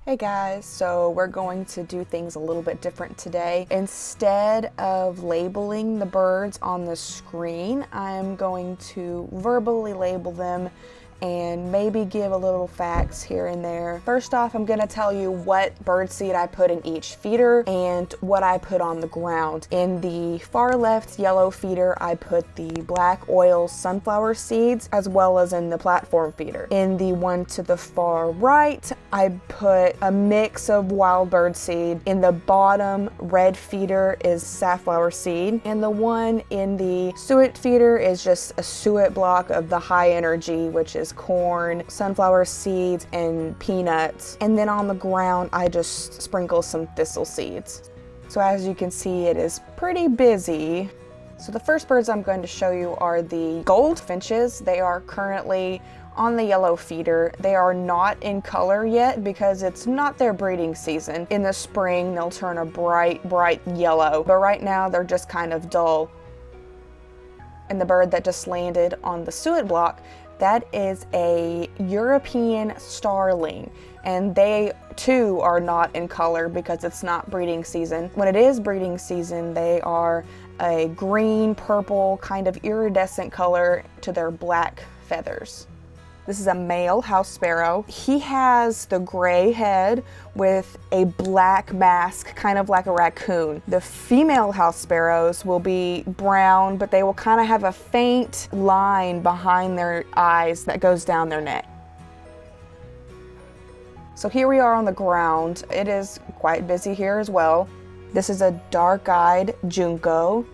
Hey guys, so we're going to do things a little bit different today. Instead of labeling the birds on the screen, I'm going to verbally label them and maybe give a little facts here and there. First off, I'm gonna tell you what birdseed I put in each feeder and what I put on the ground. In the far left yellow feeder, I put the black oil sunflower seeds, as well as in the platform feeder. In the one to the far right, I put a mix of wild bird seed. In the bottom red feeder is safflower seed, and the one in the suet feeder is just a suet block of the high energy, which is corn, sunflower seeds, and peanuts. And then on the ground, I just sprinkle some thistle seeds. So as you can see, it is pretty busy. So the first birds I'm going to show you are the goldfinches. They are currently on the yellow feeder. They are not in color yet because it's not their breeding season. In the spring, they'll turn a bright yellow, but right now they're just kind of dull. And the bird that just landed on the suet block, that is a European starling, and they too are not in color because it's not breeding season. When it is breeding season, they are a green, purple, kind of iridescent color to their black feathers. This is a male house sparrow. He has the gray head with a black mask, kind of like a raccoon. The female house sparrows will be brown, but they will kind of have a faint line behind their eyes that goes down their neck. So here we are on the ground. It is quite busy here as well. This is a dark-eyed junco.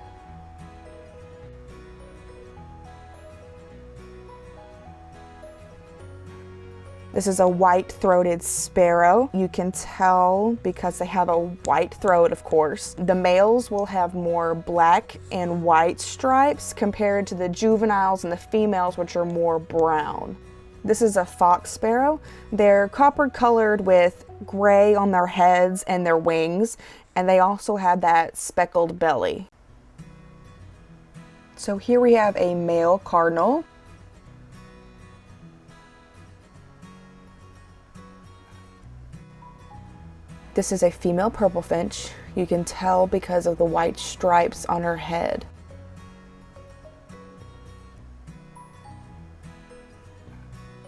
This is a white-throated sparrow. You can tell because they have a white throat, of course. The males will have more black and white stripes compared to the juveniles and the females, which are more brown. This is a fox sparrow. They're copper-colored with gray on their heads and their wings, and they also have that speckled belly. So here we have a male cardinal. This is a female purple finch. You can tell because of the white stripes on her head.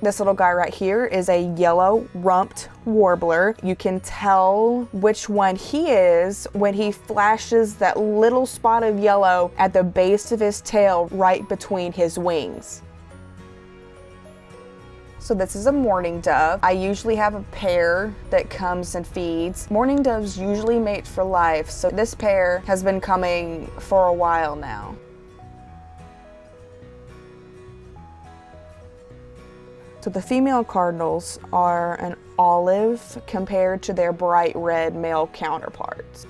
This little guy right here is a yellow-rumped warbler. You can tell which one he is when he flashes that little spot of yellow at the base of his tail right between his wings. So this is a mourning dove. I usually have a pair that comes and feeds. Mourning doves usually mate for life, so this pair has been coming for a while now. So the female cardinals are an olive compared to their bright red male counterparts.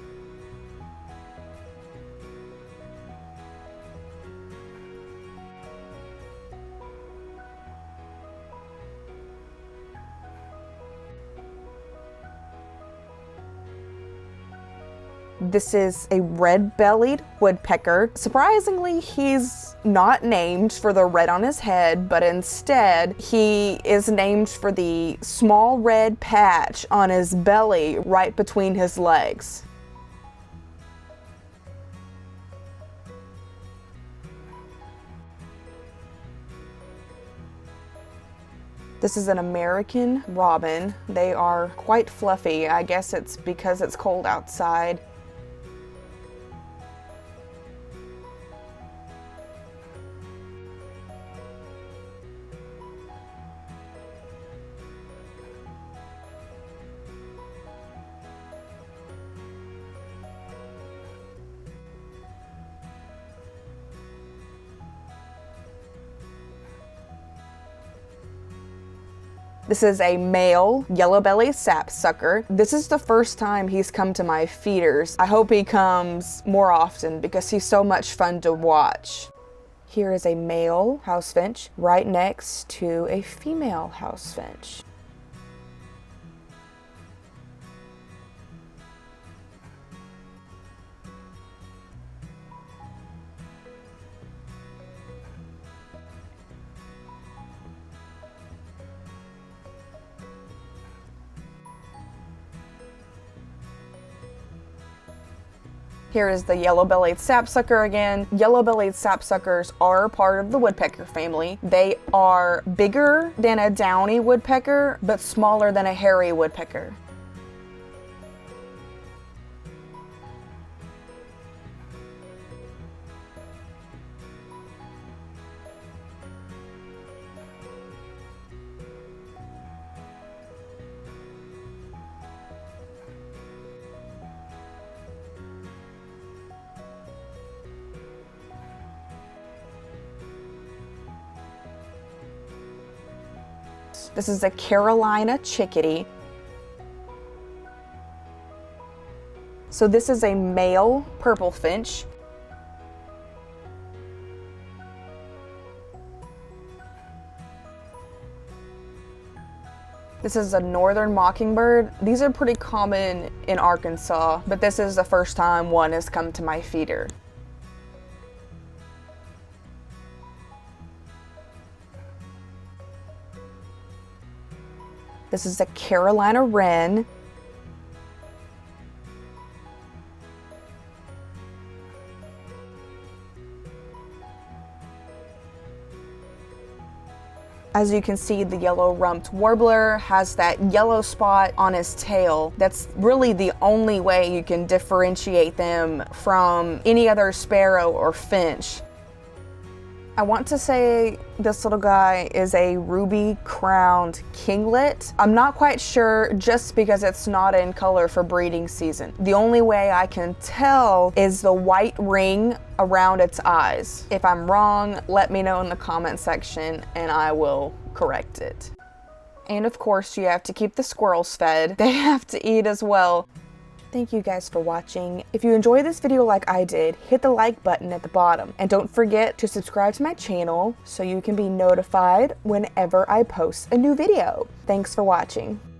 This is a red-bellied woodpecker. Surprisingly, he's not named for the red on his head, but instead he is named for the small red patch on his belly right between his legs. This is an American robin. They are quite fluffy. I guess it's because it's cold outside. This is a male Yellowbellied Sapsucker. This is the first time he's come to my feeders. I hope he comes more often because he's so much fun to watch. Here is a male house finch right next to a female house finch. Here is the Yellow-bellied Sapsucker again. Yellow-bellied Sapsuckers are part of the woodpecker family. They are bigger than a downy woodpecker, but smaller than a hairy woodpecker. This is a Carolina Chickadee. So this is a male purple finch. This is a northern mockingbird. These are pretty common in Arkansas, but this is the first time one has come to my feeder. This is a Carolina Wren. As you can see, the Yellow-rumped Warbler has that yellow spot on his tail. That's really the only way you can differentiate them from any other sparrow or finch. I want to say this little guy is a ruby-crowned kinglet. I'm not quite sure just because it's not in color for breeding season. The only way I can tell is the white ring around its eyes. If I'm wrong, let me know in the comment section and I will correct it. And of course, you have to keep the squirrels fed. They have to eat as well. Thank you guys for watching. If you enjoyed this video like I did, hit the like button at the bottom. And don't forget to subscribe to my channel so you can be notified whenever I post a new video. Thanks for watching.